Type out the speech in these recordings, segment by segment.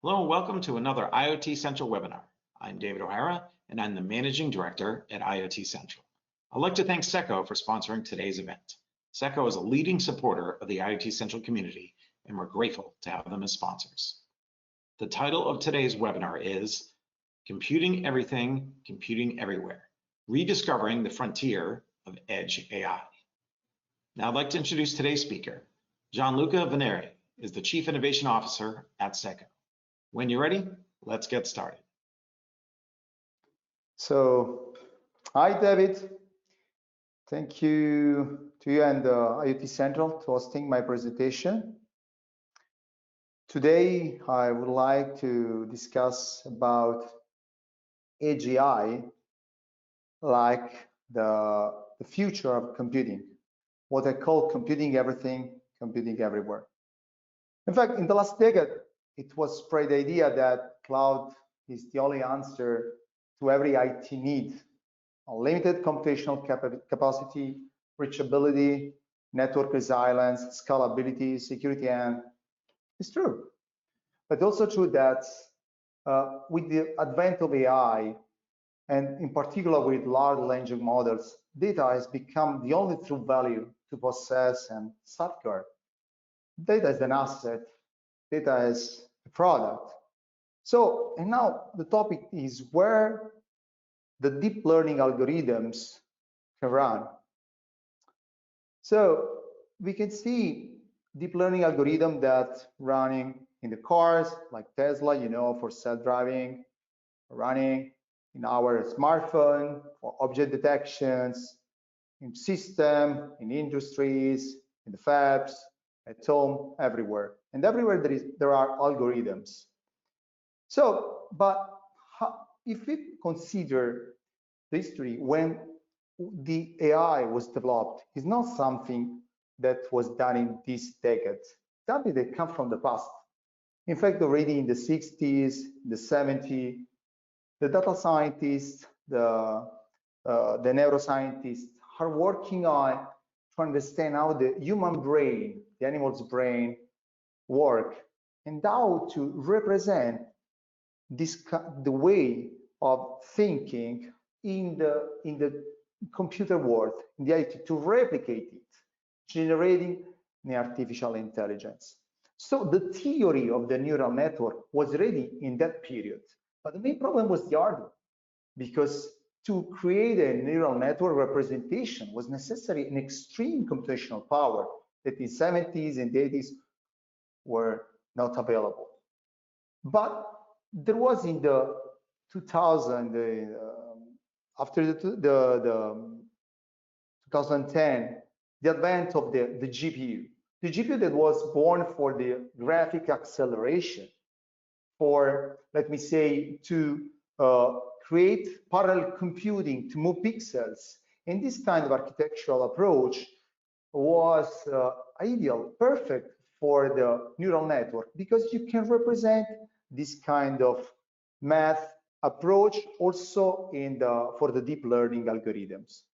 Hello and welcome to another IoT Central webinar. I'm David O'Hara and I'm the Managing Director at IoT Central. I'd like to thank SECO for sponsoring today's event. SECO is a leading supporter of the IoT Central community and we're grateful to have them as sponsors. The title of today's webinar is Computing Everything, Computing Everywhere, Rediscovering the Frontier of Edge AI. Now I'd like to introduce today's speaker. Gianluca Venere is the Chief Innovation Officer at SECO. When you're ready, let's get started. So, hi David. Thank you to you and IoT Central for hosting my presentation. Today, I would like to discuss about Edge AI, like the future of computing, what I call computing everything, computing everywhere. In fact, in the last decade, it was spread the idea that cloud is the only answer to every IT need. Unlimited computational capacity, reachability, network resilience, scalability, security, and it's true. But also true that with the advent of AI, and in particular with large language models, data has become the only true value to possess and safeguard. Data is an asset, data is a product. So, and now the topic is where the deep learning algorithms can run. So we can see deep learning algorithm that running in the cars, like Tesla, you know, for self-driving, running in our smartphone for object detections, in system, in industries, in the fabs, at home, everywhere. And everywhere there are algorithms. So, but if we consider the history when the AI was developed, it's not something that was done in this decade. Something that comes from the past. In fact, already in the 60s, the 70s, the data scientists, the neuroscientists are working on to understand how the human brain, the animal's brain, work, and how to represent the way of thinking in the computer world, in the IT, to replicate it, generating the artificial intelligence. So the theory of the neural network was ready in that period, but the main problem was the hardware, because to create a neural network representation was necessary an extreme computational power that in 70s and 80s were not available. But there was in the 2000, after the 2010, the advent of the GPU. The GPU that was born for the graphic acceleration, for, let me say, to create parallel computing, to move pixels. And this kind of architectural approach was ideal, perfect for the neural network, because you can represent this kind of math approach also in for the deep learning algorithms.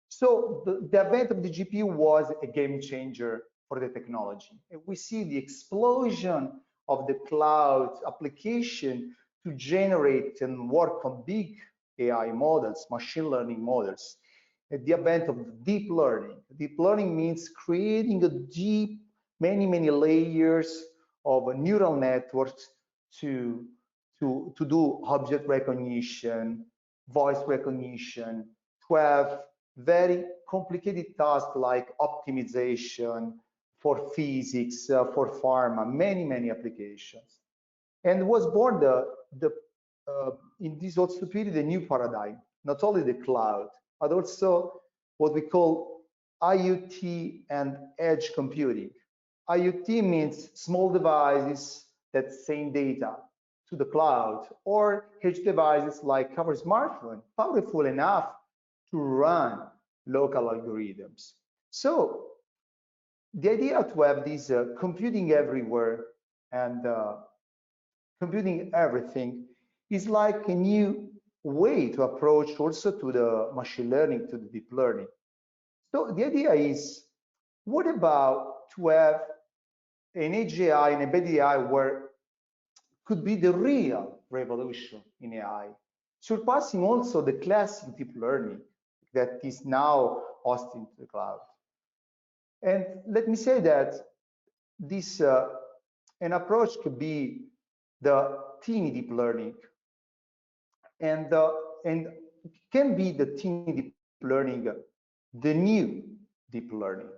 So the advent of the GPU was a game changer for the technology. And we see the explosion of the cloud application to generate and work on big AI models, machine learning models. At the advent of deep learning. Deep learning means creating a deep, many layers of neural networks to do object recognition, voice recognition, to have very complicated tasks like optimization for physics, for pharma, many applications. And was born in this also period a new paradigm, not only the cloud, but also what we call IoT and edge computing. IoT means small devices that send data to the cloud, or edge devices like our smartphone, powerful enough to run local algorithms. So the idea to have this computing everywhere and computing everything is like a new way to approach also to the machine learning, to the deep learning. So the idea is, what about to have an edge AI and embedded AI where could be the real revolution in AI, surpassing also the classic deep learning that is now hosted in the cloud. And let me say that this an approach could be the teeny deep learning, and can be the teeny deep learning, the new deep learning.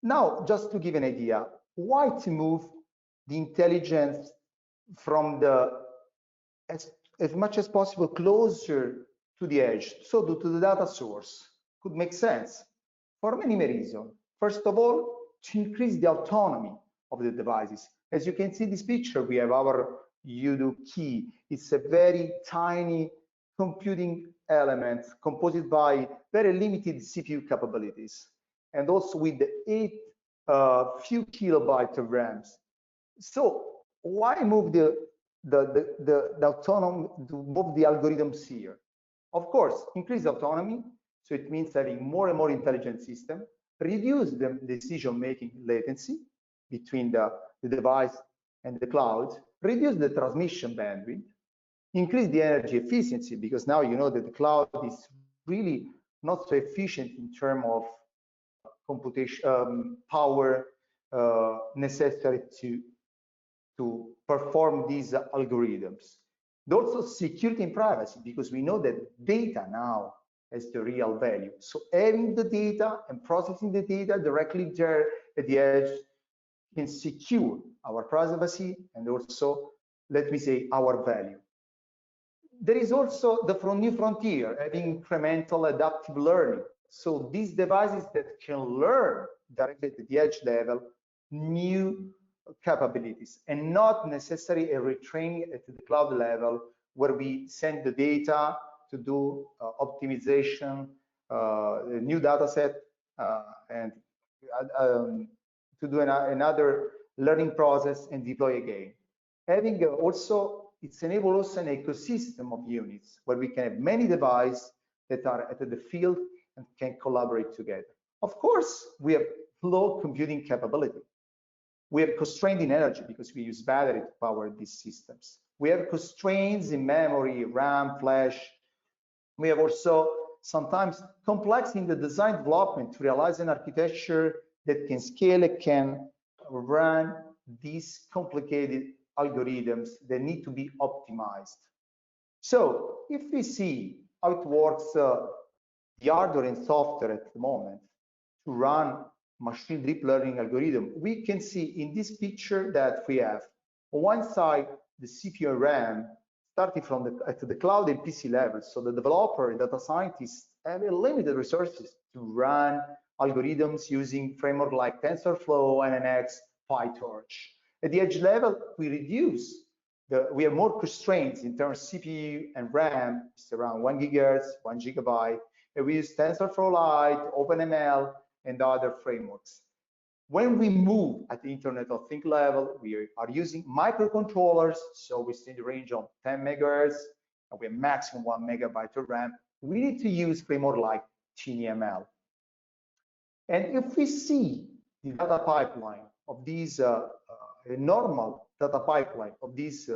Now, just to give an idea, why to move the intelligence from the as much as possible closer to the edge, so to the data source, could make sense for many reasons. First of all, to increase the autonomy of the devices. As you can see in this picture, we have our UDO key. It's a very tiny computing element composed by very limited CPU capabilities, and also with 8 few kilobytes of RAMs. So why move the autonomy, to move the algorithms here? Of course, increase autonomy, so it means having more and more intelligent system, reduce the decision-making latency between the device and the cloud, reduce the transmission bandwidth, increase the energy efficiency, because now you know that the cloud is really not so efficient in terms of computation power necessary to perform these algorithms. And also security and privacy, because we know that data now has the real value. So having the data and processing the data directly there at the edge can secure our privacy and also, let me say, our value. There is also the new frontier, having incremental adaptive learning. So these devices that can learn directly at the edge level new capabilities, and not necessarily a retraining at the cloud level where we send the data to do optimization, new data set, and to do another learning process and deploy again. Having also, it's enabled us an ecosystem of units where we can have many devices that are at the field and can collaborate together. Of course, we have low computing capability. We have constraints in energy because we use battery to power these systems. We have constraints in memory, RAM, flash. We have also sometimes complex in the design development to realize an architecture that can scale and can run these complicated algorithms that need to be optimized. So if we see how it works, the hardware and software at the moment to run machine deep learning algorithm, we can see in this picture that we have on one side the CPU and RAM starting from the cloud and PC level. So the developer and data scientists have limited resources to run algorithms using framework like TensorFlow, NNX, PyTorch. At the edge level, we have more constraints in terms of CPU and RAM. It's around 1 gigahertz, 1 gigabyte. And we use TensorFlow Lite, OpenML, and other frameworks. When we move at the Internet of Things level, we are using microcontrollers, so we see the range of 10 megahertz, and we have maximum 1 megabyte of RAM. We need to use framework like TinyML. And if we see the data pipeline of these, a normal data pipeline of this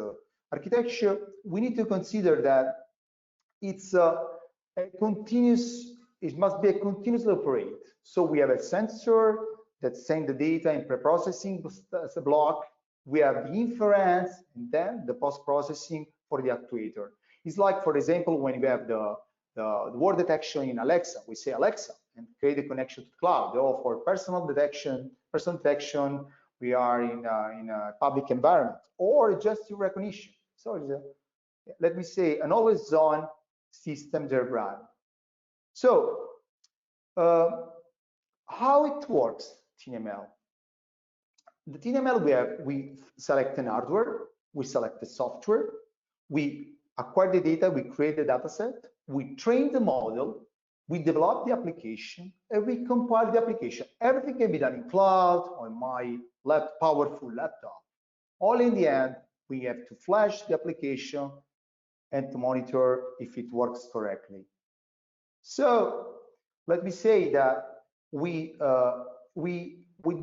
architecture, we need to consider that it's a continuous, it must be a continuous operate. So we have a sensor that sends the data in pre-processing as a block. We have the inference and then the post-processing for the actuator. It's like, for example, when we have the word detection in Alexa, we say Alexa and create a connection to the cloud. Or for personal detection, we are in a public environment, or just recognition. So it's let me say an always-on system that run. So how it works, TinyML? The TinyML, we select an hardware, we select the software, we acquire the data, we create the data set, we train the model, we develop the application, and we compile the application. Everything can be done in cloud on my powerful laptop. All in the end, we have to flash the application and to monitor if it works correctly. So let me say that with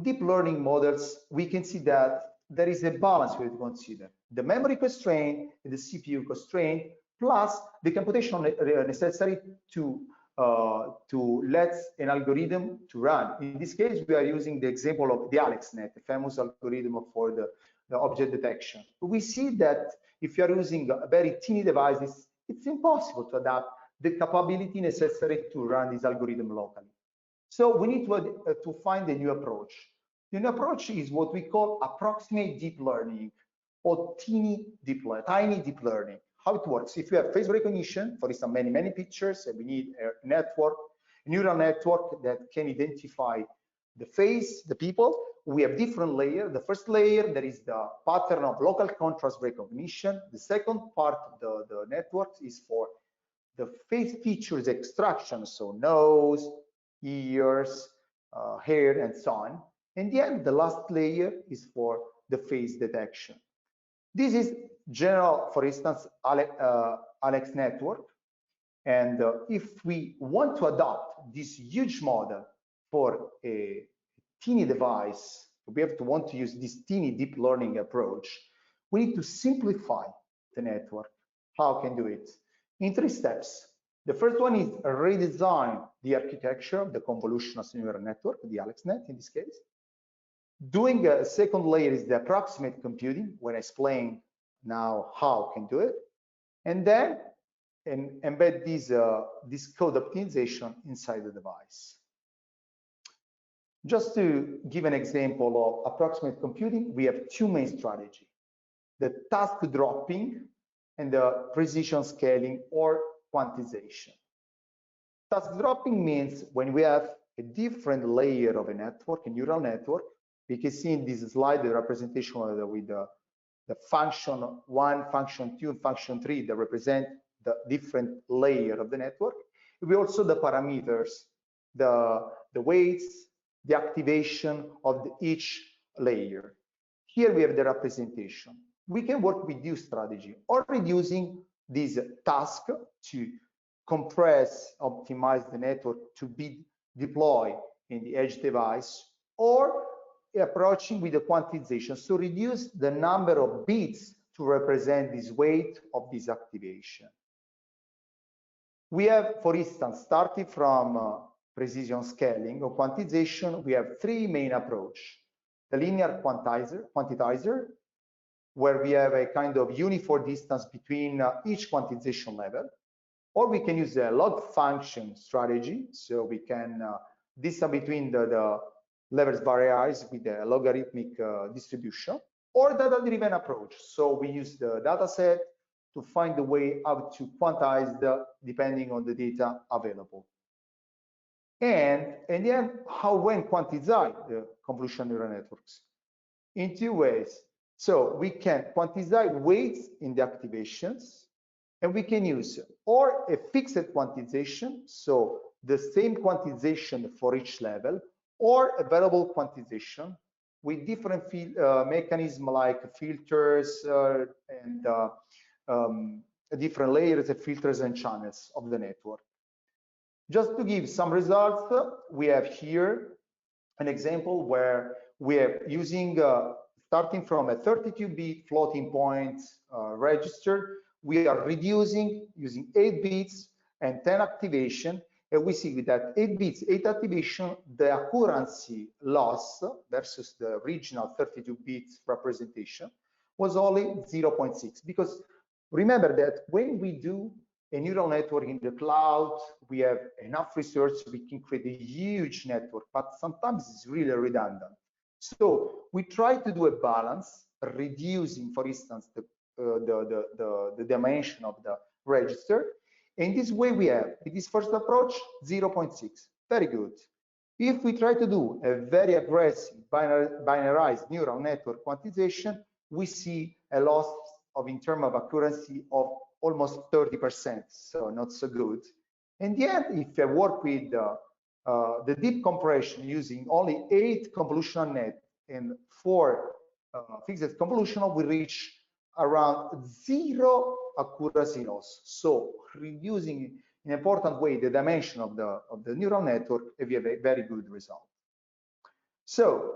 deep learning models, we can see that there is a balance we have to consider. The memory constraint and the CPU constraint, plus the computation necessary to let an algorithm to run. In this case, we are using the example of the AlexNet, the famous algorithm for the object detection. We see that if you are using very teeny devices, it's impossible to adapt the capability necessary to run this algorithm locally. So we need to find a new approach. The new approach is what we call approximate deep learning or tiny deep learning. How it works? If you have face recognition, for instance, many pictures, and we need a neural network that can identify the face, the people. We have different layers. The first layer, there is the pattern of local contrast recognition. The second part of the network is for the face features extraction, so nose, ears, hair, and so on. And then the last layer is for the face detection. This is general, for instance, Alex network. And if we want to adopt this huge model for a teeny device, we have to want to use this teeny deep learning approach, we need to simplify the network. How can do it? In 3 steps. The first one is redesign the architecture of the convolutional neural network, the AlexNet in this case. Doing a second layer is the approximate computing, when I explain now how can do it. And then embed this code optimization inside the device. Just to give an example of approximate computing, we have 2 main strategies: the task dropping and the precision scaling or quantization. Task dropping means when we have a different layer of a network, a neural network. We can see in this slide the representation with the function 1, function 2, and function 3 that represent the different layer of the network. We also the parameters, the weights, the activation of each layer. Here we have the representation. We can work with this strategy or reducing this task to compress, optimize the network to be deployed in the edge device, or approaching with the quantization, so reduce the number of bits to represent this weight of this activation. We have, for instance, starting from precision scaling or quantization, we have 3 main approaches. The linear quantizer, where we have a kind of uniform distance between each quantization level, or we can use a log function strategy, so we can distance between the levels varies with a logarithmic distribution, or data-driven approach. So we use the data set to find the way how to quantize depending on the data available. And then when quantize the convolutional neural networks? In 2 ways. So we can quantize weights in the activations, and we can use or a fixed quantization, so the same quantization for each level, or a variable quantization with different mechanisms like filters and different layers of filters and channels of the network. Just to give some results, we have here an example where we are using, starting from a 32-bit floating point register, we are reducing using 8 bits and 10 activation. And we see that 8 bits, 8 activation, the accuracy loss versus the original 32 bits representation was only 0.6. Because remember that when we do a neural network in the cloud, we have enough research, we can create a huge network, but sometimes it's really redundant. So we try to do a balance, reducing, for instance, the dimension of the register. In this way, we have, in this first approach, 0.6, very good. If we try to do a very aggressive binarized neural network quantization, we see a loss in terms of accuracy of almost 30%, so not so good. And yet, if I work with the deep compression using only 8 convolutional net and 4 fixed convolutional, we reach around 0 accuracy loss. So reducing in an important way the dimension of the neural network, we have a very good result. So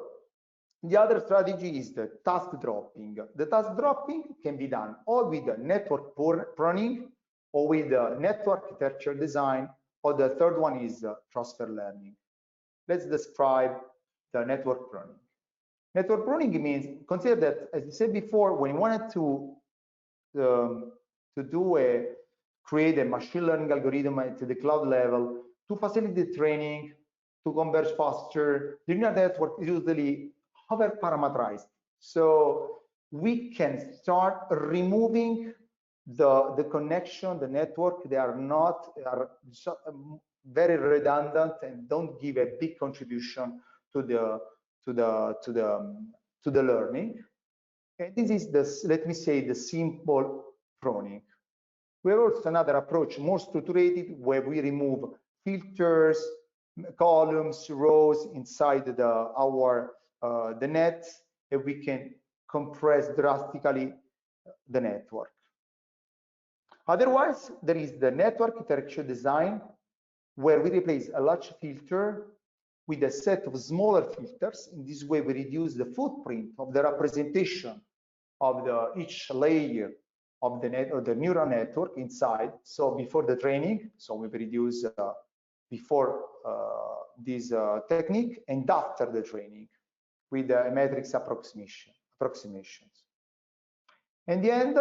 The other strategy is the task dropping. The task dropping can be done or with the network pruning or with the network architecture design, or the third one is transfer learning. Let's describe the network pruning. Network pruning means, consider that, as I said before, when you wanted to create a machine learning algorithm at the cloud level to facilitate training, to converge faster, the neural network is usually over parameterized. So we can start removing the connection, the network. They are very redundant and don't give a big contribution to the learning. And this is the, let me say, the simple pruning. We have also another approach, more structured, where we remove filters, columns, rows inside the net, and we can compress drastically the network. Otherwise, there is the network architecture design, where we replace a large filter with a set of smaller filters. In this way, we reduce the footprint of the representation of each layer of the neural network inside. So before the training, so we reduce before this technique, and after the training with the matrix approximations. In the end,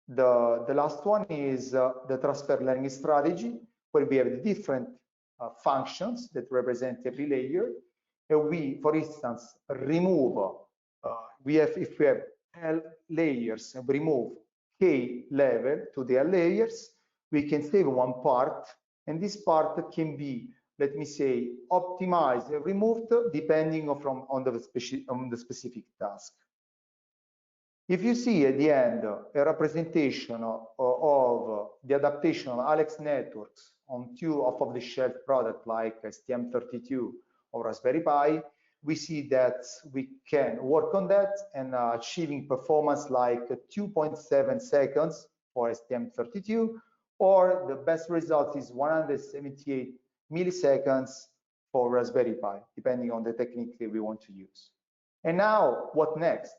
the last one is the transfer learning strategy, where we have the different functions that represent every layer, and we, for instance, remove. If we have L layers and remove K level to the L layers, we can save one part, and this part can be, let me say, optimized and removed depending on the specific task. If you see at the end a representation of the adaptation of Alex networks on two off-the-shelf products like STM32 or Raspberry Pi, we see that we can work on that and achieving performance like 2.7 seconds for STM32, or the best result is 178 milliseconds for Raspberry Pi, depending on the technique that we want to use. And now, what next?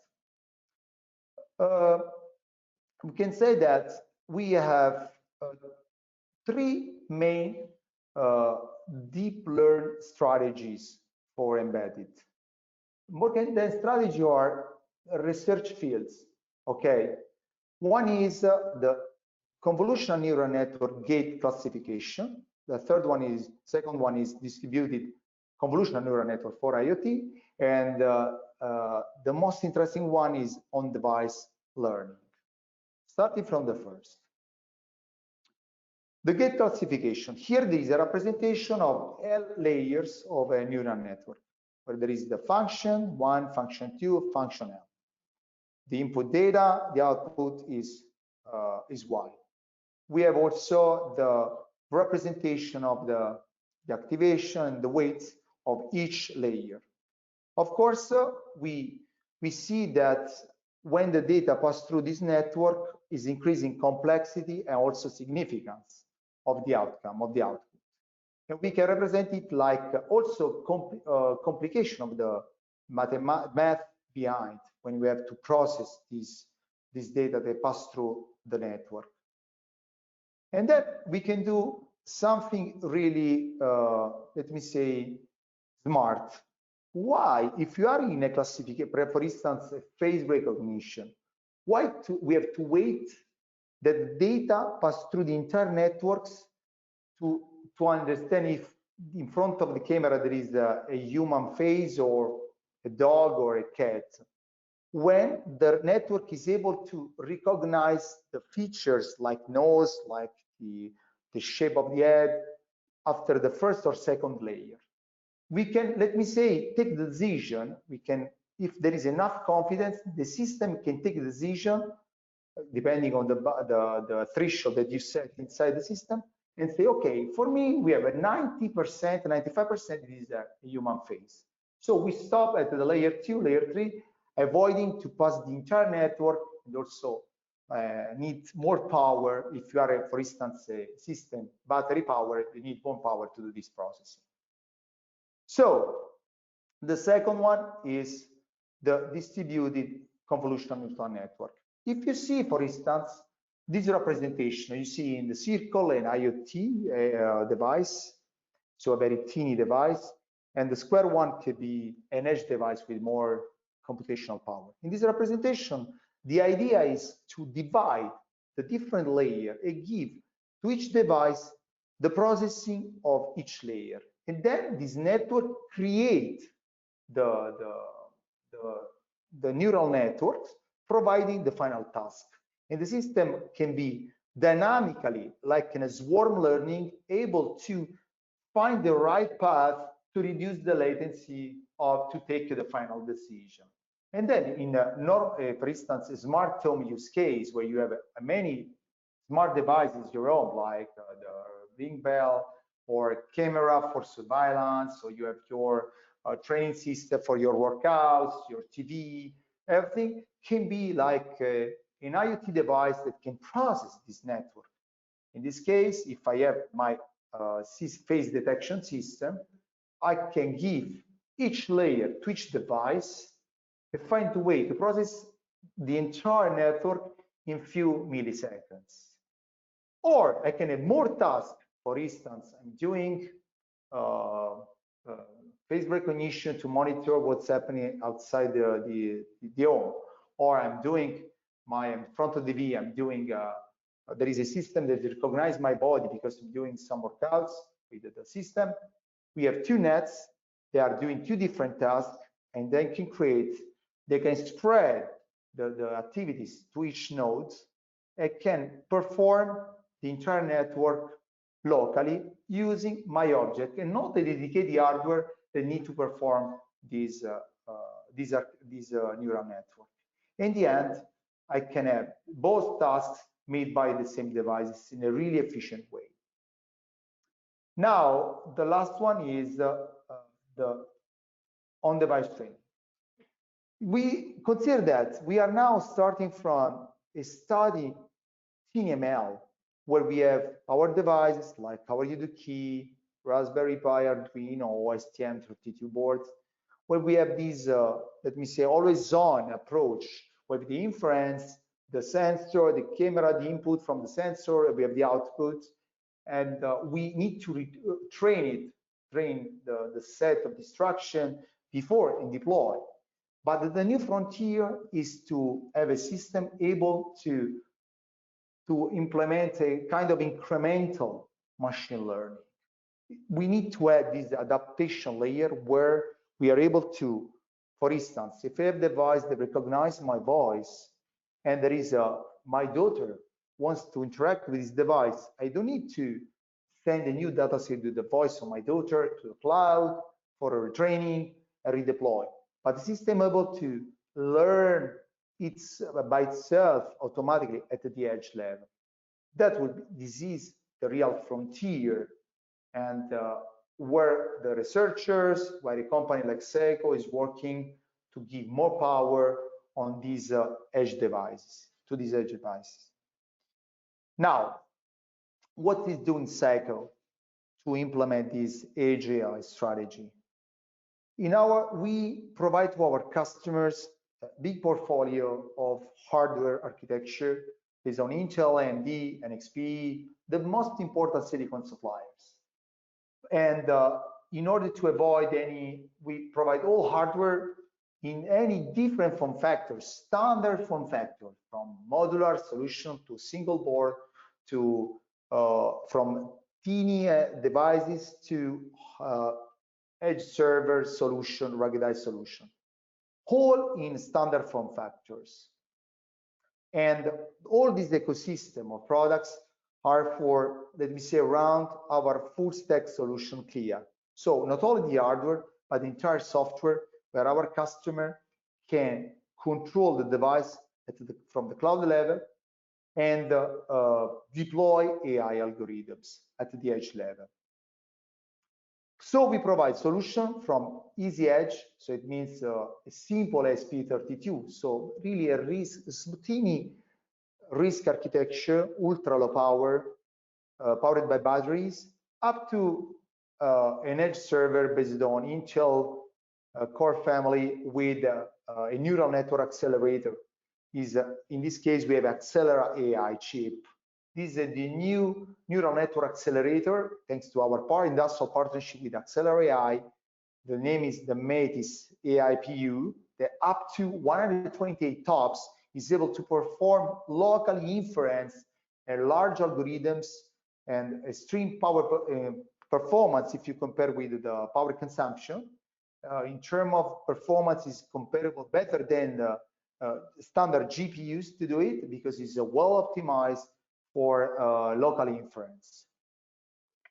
We can say that we have three main deep learn strategies for embedded. More than strategy are research fields. Okay, one is the convolutional neural network gate classification. The second one is distributed convolutional neural network for IoT, and the most interesting one is on-device learning. Starting from the first. The gate classification. Here there is a representation of L layers of a neural network, where there is the function 1, function 2, function L. The input data, the output is Y. We have also the representation of the activation and the weights of each layer. Of course, we see that when the data pass through this network is increasing complexity and also significance of the outcome, of the output. And we can represent it like also complication of the math behind when we have to process this data that pass through the network. And then we can do something really, let me say, smart. Why, if you are in a classification, for instance, a face recognition, why we have to wait that the data pass through the entire networks to understand if in front of the camera there is a human face or a dog or a cat, when the network is able to recognize the features like nose, like the shape of the head after the first or second layer. We can, let me say, take the decision. We can, if there is enough confidence, the system can take a decision depending on the threshold that you set inside the system, and say, okay, for me, we have a 90%, 95% is a human face. So we stop at the layer 2, layer 3, avoiding to pass the entire network, and also need more power. If you are, for instance, a system battery power, you need more power to do this processing. So the second one is the distributed convolutional neural network. If you see, for instance, this representation, you see in the circle an IoT device, so a very teeny device, and the square one could be an edge device with more computational power. In this representation, the idea is to divide the different layer and give to each device the processing of each layer. And then this network create the neural networks, providing the final task. And the system can be dynamically, like in a swarm learning, able to find the right path to reduce the latency of to take the final decision. And then in for instance, a smart home use case where you have many smart devices your own, like the Ring Bell or camera for surveillance, or you have your training system for your workouts, your TV, everything can be like an IoT device that can process this network. In this case, if I have my face detection system, I can give each layer to each device and find a way to process the entire network in few milliseconds. Or I can have more tasks. For instance, I'm doing face recognition to monitor what's happening outside the home, or I'm doing in front of the TV, I'm doing there is a system that recognizes my body because I'm doing some workouts with the system. We have two nets, they are doing two different tasks, and they can spread the activities to each node and can perform the entire network locally using my object and not the dedicated hardware that need to perform this neural network. In the end, I can have both tasks made by the same devices in a really efficient way. Now, the last one is the on-device training. We consider that we are now starting from a study TinyML, where we have our devices like our UDK, Raspberry Pi, Arduino, or STM32 boards, where we have these, let me say, always-on approach, with the inference, the sensor, the camera, the input from the sensor, we have the output, and we need to train the set of instruction before and deploy. But the new frontier is to have a system able to implement a kind of incremental machine learning. We need to add this adaptation layer where we are able to, for instance, if I have a device that recognizes my voice and there is my daughter wants to interact with this device, I don't need to send a new data set to the voice of my daughter to the cloud for a retraining and redeploy. But the system is able to learn by itself automatically at the edge level. This is the real frontier, and where the researchers, where a company like Seiko is working to give more power on these edge devices, to these edge devices. Now, what is doing Seiko to implement this edge AI strategy? We provide to our customers a big portfolio of hardware architecture based on Intel, AMD, and XP, the most important silicon suppliers. And in order to avoid we provide all hardware in any different form factors, standard form factor, from modular solution to single board, to from teeny devices to edge server solution, ruggedized solution, all in standard form factors. And all this ecosystem of products are for, let me say, around our full stack solution clear. So not only the hardware, but the entire software where our customer can control the device from the cloud level and deploy AI algorithms at the edge level. So we provide solution from easy edge, so it means a simple SP32, so really a teeny RISC architecture, ultra low power, powered by batteries, up to an edge server based on Intel core family with a neural network accelerator. In this case, we have Accelera AI chip. This is the new neural network accelerator, thanks to our industrial partnership with Accelera AI. The name is the Metis AI PU. The up to 128 TOPS is able to perform local inference and large algorithms and extreme power performance if you compare with the power consumption. In terms of performance, is comparable better than the standard GPUs to do it, because it's well optimized for local inference.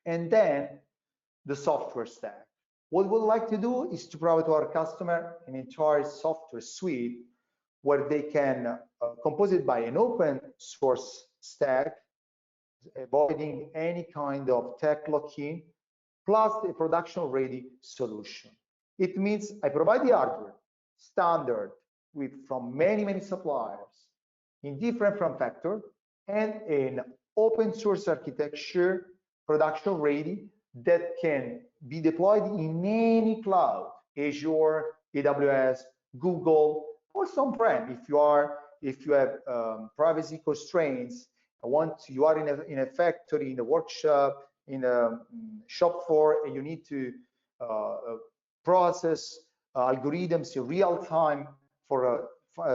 And then the software stack. What we'd like to do is to provide to our customer an entire software suite where they can compose it by an open source stack, avoiding any kind of tech lock-in, plus a production-ready solution. It means I provide the hardware standard from many suppliers in different form factor, and an open source architecture, production ready, that can be deployed in any cloud, Azure, AWS, Google, or on-prem. If you have privacy constraints, you are in a factory, in a workshop, in a shop floor, and you need to process algorithms in real time for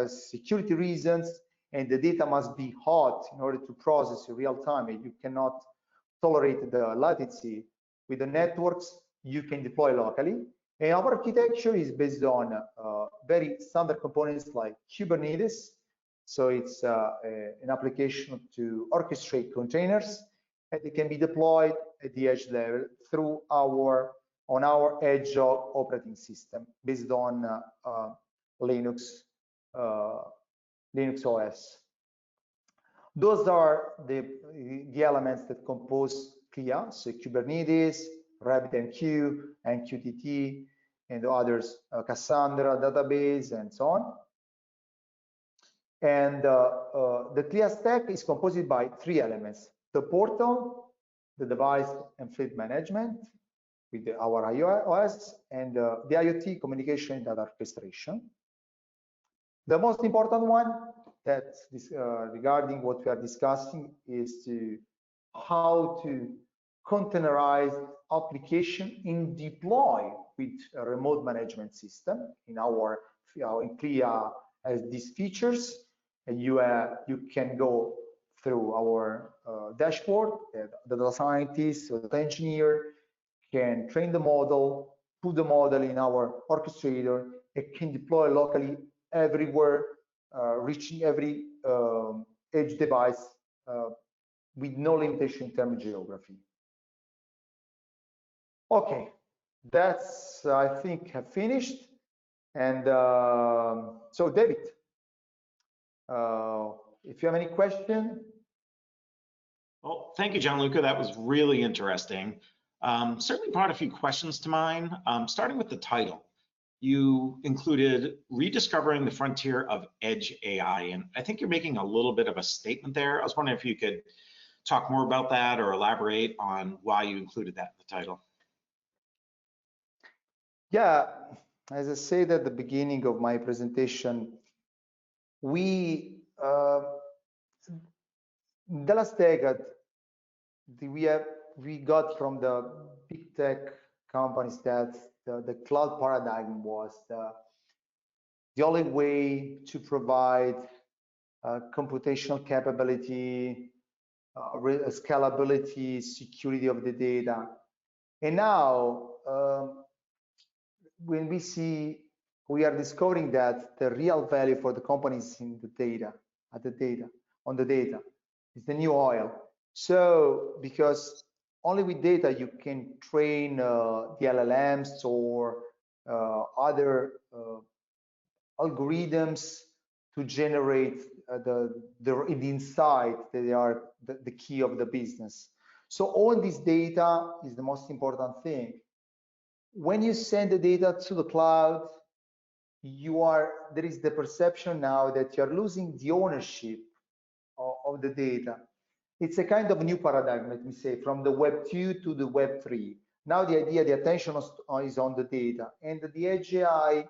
security reasons, and the data must be hot in order to process in real time, and you cannot tolerate the latency. With the networks, you can deploy locally. And our architecture is based on very standard components like Kubernetes. So it's an application to orchestrate containers, and it can be deployed at the edge level through our edge operating system based on Linux OS. Those are the elements that compose CLIA, so Kubernetes, RabbitMQ, and QTT, and others, Cassandra database, and so on. And the CLIA stack is composed by three elements: the portal, the device and fleet management with our iOS, and the IoT communication and data orchestration. The most important one that regarding what we are discussing is how to containerize application and deploy with a remote management system. In CLIA has these features, and you can go through our dashboard. The data scientist or the engineer can train the model, put the model in our orchestrator. It can deploy locally everywhere, reaching every edge device with no limitation in terms of geography. Okay, that's, I think, have finished. And so David, if you have any question. Well, thank you, Gianluca. That was really interesting. Certainly brought a few questions to mind, starting with the title. You included rediscovering the frontier of edge AI, and I think you're making a little bit of a statement there. I was wondering if you could talk more about that or elaborate on why you included that in the title. Yeah, as I said at the beginning of my presentation, the last decade, we got from the big tech companies that the cloud paradigm was the only way to provide computational capability, scalability, security of the data. And now, when we are discovering that the real value for the companies in the data, on the data, is the new oil. So, because only with data you can train the LLMs or other algorithms to generate the insight that they are the key of the business. So all this data is the most important thing. When you send the data to the cloud, there is the perception now that you're losing the ownership of the data. It's a kind of new paradigm, let me say, from the Web 2 to the Web 3. Now the idea, the attention is on the data, and the edge AI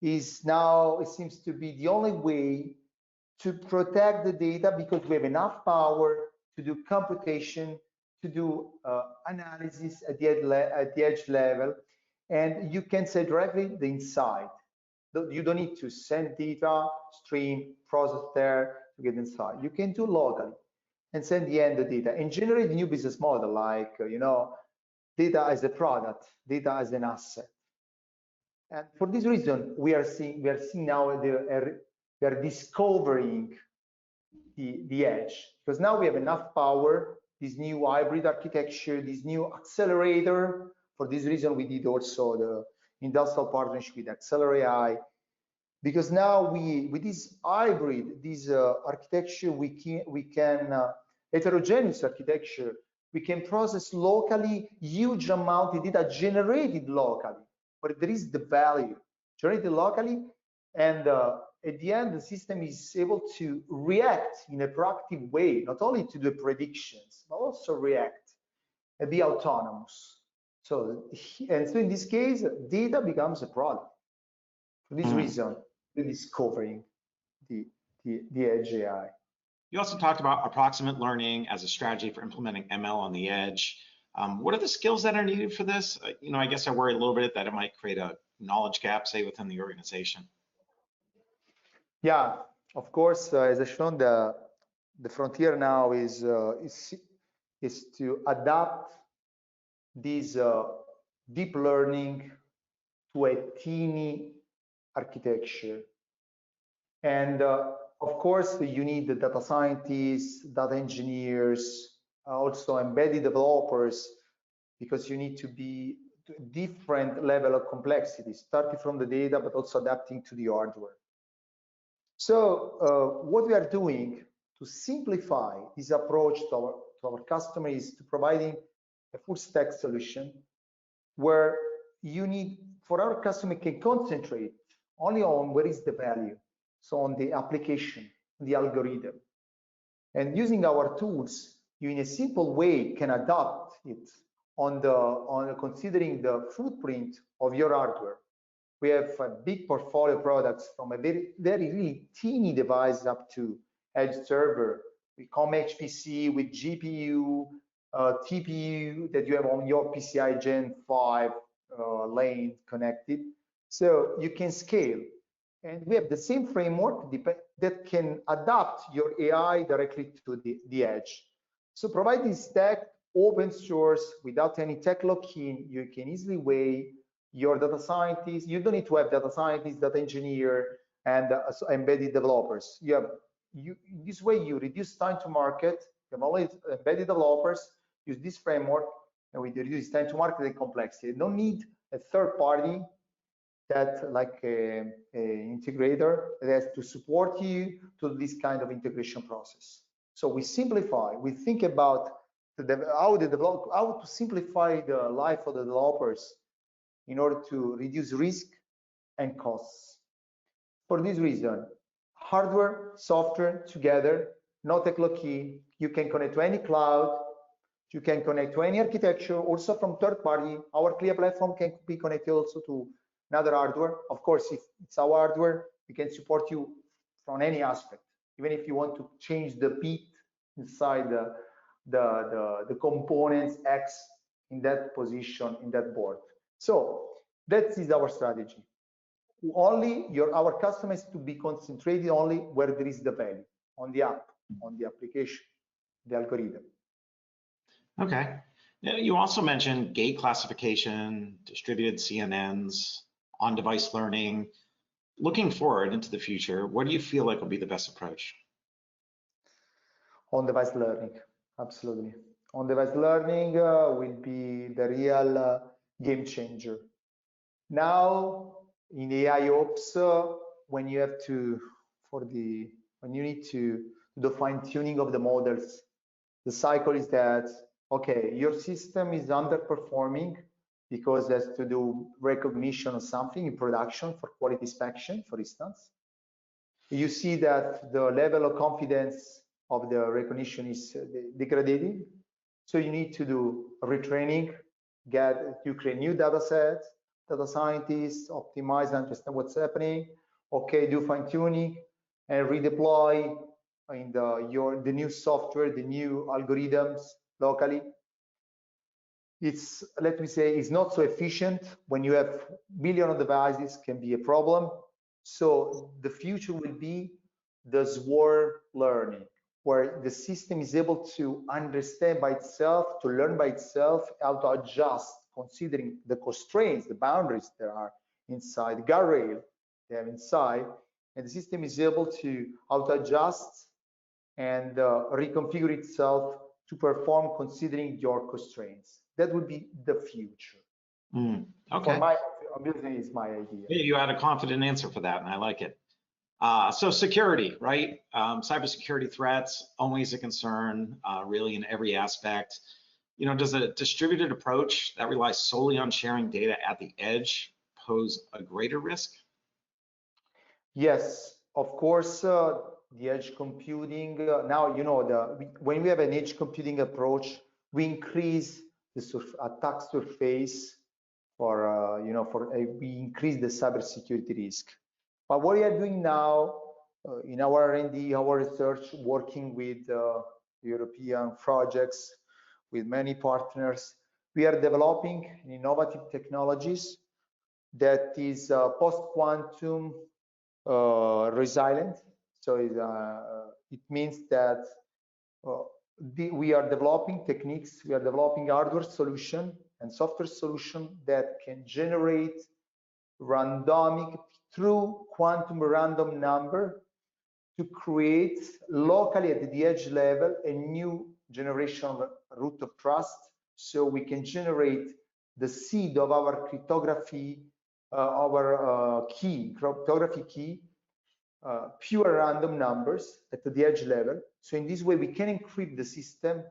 is now, it seems to be the only way to protect the data, because we have enough power to do computation, to do analysis at the edge level, and you can say directly the inside. You don't need to send data, stream, process there to get inside. You can do locally and send the end the data and generate a new business model, like data as a product, data as an asset. And for this reason, we are seeing now we are discovering the edge, because now we have enough power, this new hybrid architecture, this new accelerator. For this reason, we did also the industrial partnership with Accelerate, because now with this hybrid, this architecture, we can heterogeneous architecture, we can process locally huge amount of data generated locally, but there is the value generated locally, and at the end, the system is able to react in a proactive way, not only to the predictions, but also react and be autonomous. So in this case, data becomes a product. For this reason, we're discovering the edge AI. You also talked about approximate learning as a strategy for implementing ML on the edge. What are the skills that are needed for this? I guess I worry a little bit that it might create a knowledge gap, say, within the organization. Yeah, of course, as I shown, the frontier now is to adapt this deep learning to a tiny architecture. And of course, you need the data scientists, data engineers, also embedded developers, because you need to be different level of complexity, starting from the data, but also adapting to the hardware. So what we are doing to simplify this approach to our customer is to providing a full stack solution where for our customer can concentrate only on where is the value, so on the application, the algorithm. And using our tools, you in a simple way can adapt it on considering the footprint of your hardware. We have a big portfolio of products from a very really teeny device up to edge server. We come HPC with GPU, TPU that you have on your PCI Gen 5 lane connected. So you can scale. And we have the same framework that can adapt your AI directly to the edge. So providing stack open source without any tech lock-in, you can easily weigh your data scientists. You don't need to have data scientists, data engineer, and embedded developers. In this way, you reduce time to market. You have only embedded developers. Use this framework, and we reduce time to market and complexity. You don't need a third party that, like an integrator, that has to support you to this kind of integration process. So we simplify. We think about how to simplify the life of the developers in order to reduce risk and costs. For this reason, hardware, software together, no tech lock-in. You can connect to any cloud. You can connect to any architecture, also from third party. Our CLIA platform can be connected also to another hardware. Of course, if it's our hardware, we can support you from any aspect. Even if you want to change the bit inside the components X in that position, in that board. So that is our strategy. Our customers to be concentrated only where there is the value, on the app, on the application, the algorithm. Okay. You also mentioned gate classification, distributed CNNs, on-device learning. Looking forward into the future, what do you feel like will be the best approach? On-device learning, absolutely. On-device learning will be the real game changer. Now, in AI ops, when you need to do the fine-tuning of the models, the cycle is that, okay, your system is underperforming because it has to do recognition of something in production for quality inspection, for instance. You see that the level of confidence of the recognition is degrading. So you need to do retraining, you create new data sets, data scientists, optimize, understand what's happening, okay, do fine tuning and redeploy in the new software, the new algorithms locally. It's, let me say, it's not so efficient. When you have millions of devices, can be a problem. So the future will be the swarm learning, where the system is able to understand by itself, to learn by itself, how to adjust, considering the constraints, the boundaries that are inside, the guardrail they have inside, and the system is able to how to adjust and reconfigure itself to perform considering your constraints. That would be the future. Okay. For my, obviously, is my idea. Yeah, you had a confident answer for that, and I like it. So security, right? Cybersecurity threats, always a concern, really in every aspect. You know, does a distributed approach that relies solely on sharing data at the edge pose a greater risk? Yes, of course, the edge computing, now, you know, when we have an edge computing approach, we increase the attack surface for, you know, we increase the cybersecurity risk. But what we are doing now in our R&D, our research, working with European projects, with many partners, we are developing innovative technologies that is post-quantum resilient. So it means that we are developing techniques, we are developing hardware solution and software solution that can generate randomic through quantum random number to create locally at the edge level a new generation root of trust, so we can generate the seed of our cryptography, our cryptography key, pure random numbers at the edge level. So in this way, we can encrypt the system.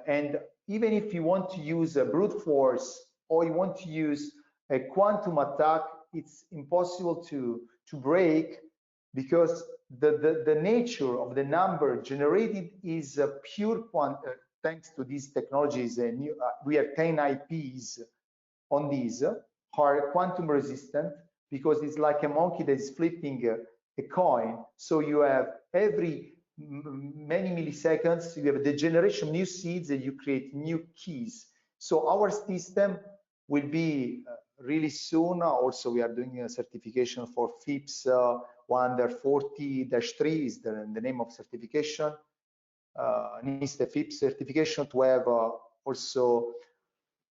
And even if you want to use a brute force or you want to use a quantum attack, it's impossible to break, because the nature of the number generated is a pure quantum. Thanks to these technologies, we have 10 IPs on these are quantum resistant, because it's like a monkey that is flipping a coin. So you have every many milliseconds, you have the generation of new seeds and you create new keys. So our system will be really soon. Also, we are doing a certification for FIPS 140-3 is the name of certification. Needs the FIPS certification to have also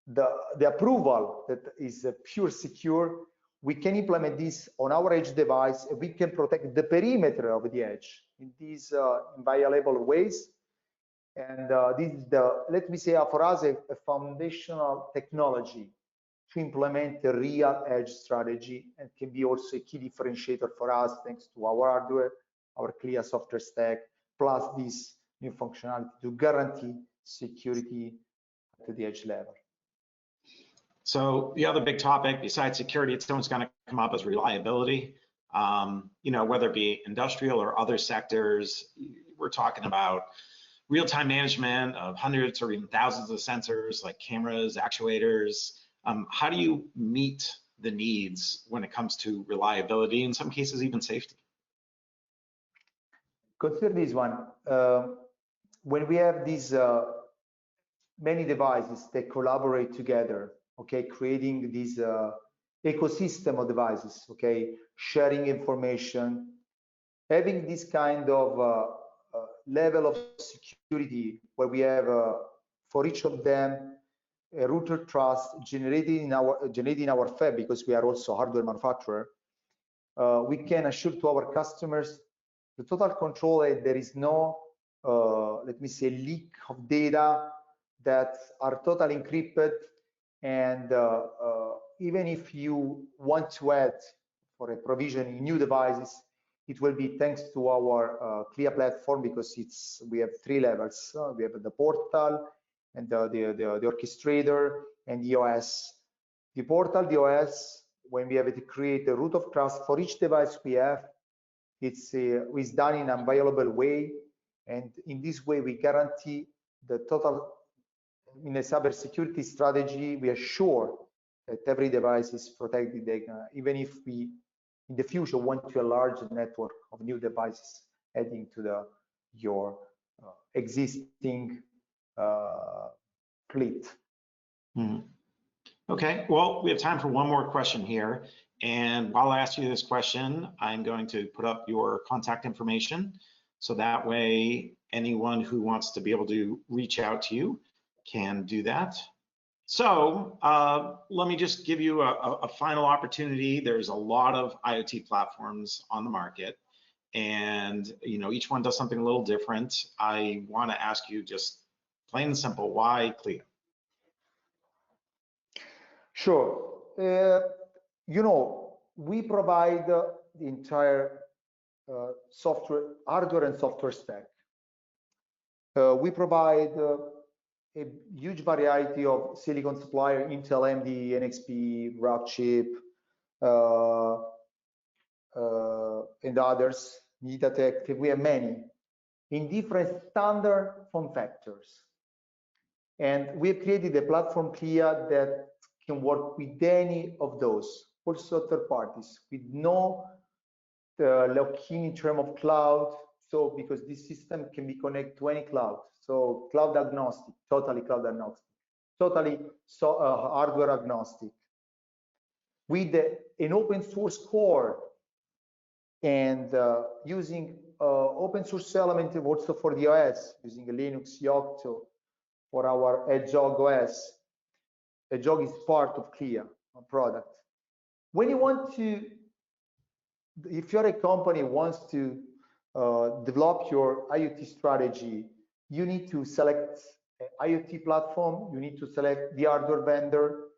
the approval that is pure secure. We can implement this on our edge device, and we can protect the perimeter of the edge in these inviolable ways. And this is let me say, for us, a foundational technology to implement a real edge strategy, and can be also a key differentiator for us, thanks to our hardware, our clear software stack, plus this new functionality to guarantee security at the edge level. So the other big topic besides security, it's always going to come up as reliability. You know, whether it be industrial or other sectors, we're talking about real-time management of hundreds or even thousands of sensors like cameras, actuators. How do you meet the needs when it comes to reliability, in some cases even safety? Consider this one. When we have these many devices that collaborate together, okay, creating this ecosystem of devices, okay, sharing information, having this kind of level of security where we have for each of them a root of trust generated in our fab, because we are also a hardware manufacturer. We can assure to our customers the total control, and there is no let me say leak of data that are totally encrypted. And even if you want to add for a provisioning new devices, it will be thanks to our CLIA platform, because we have 3 levels. We have the portal and the orchestrator and the OS. The portal, the OS, when we have to create a root of trust for each device we have, it's done in an inviolable way, and in this way we guarantee the total in a cybersecurity strategy, we are sure that every device is protected, even if we in the future want to enlarge the network of new devices adding to your existing fleet. Mm-hmm. Okay, well, we have time for one more question here. And while I ask you this question, I'm going to put up your contact information. So that way, anyone who wants to be able to reach out to you can do that. So let me just give you a final opportunity. There's a lot of IoT platforms on the market, and each one does something a little different. I want to ask you just plain and simple, why Clea? Sure. We provide the entire software, hardware and software stack. We provide a huge variety of silicon supplier, Intel, AMD, NXP, Rockchip, and others, MediaTek. We have many in different standard form factors. And we have created a platform, Clea, that can work with any of those, also third parties, with no lock-in in terms of cloud. So because this system can be connected to any cloud, so cloud agnostic, totally cloud agnostic, totally hardware agnostic, with an open source core and using open source element also for the OS, using a Linux Yocto for our Hedgehog OS. Hedgehog is part of Clea product. When you want to, if you're a company wants to develop your IoT strategy, you need to select an IoT platform, you need to select the hardware vendor,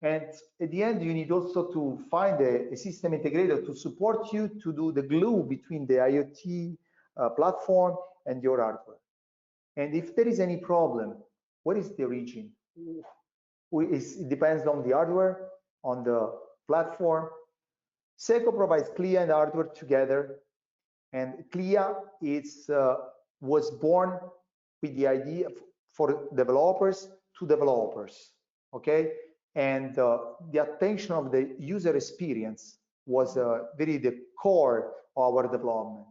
and at the end, you need also to find a system integrator to support you to do the glue between the IoT platform and your hardware. And if there is any problem, what is the origin? It depends on the hardware, on the platform. SECO provides Clea and hardware together, and Clea was born with the idea for developers to developers, okay? And the attention of the user experience was very the core of our development.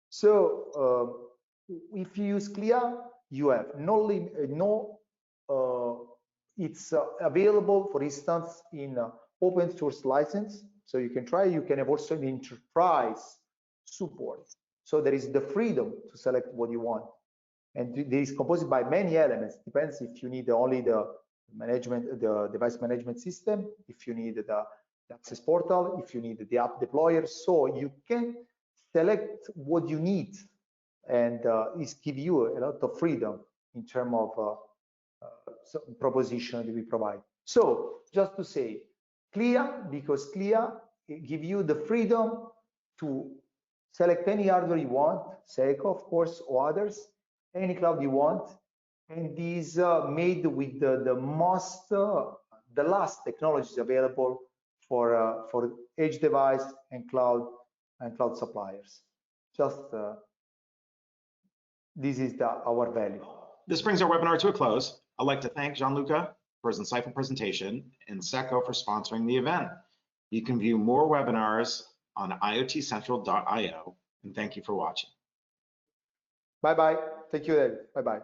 So if you use Clea, you have it's available, for instance, in open source license. So you can try, you can have also the enterprise support. So there is the freedom to select what you want. And it is composed by many elements. Depends if you need only the management, the device management system, if you need the access portal, if you need the app deployer. So you can select what you need, and it gives you a lot of freedom in terms of proposition that we provide. So just to say, Clea, because Clea give you the freedom to select any hardware you want, SECO, of course, or others, any cloud you want, and these made with the last technologies available for edge device and cloud suppliers. Just this is our value. This brings our webinar to a close. I'd like to thank Gianluca for his insightful presentation and SECO for sponsoring the event. You can view more webinars on iotcentral.io, and thank you for watching. Bye-bye. Thank you, David. Bye-bye.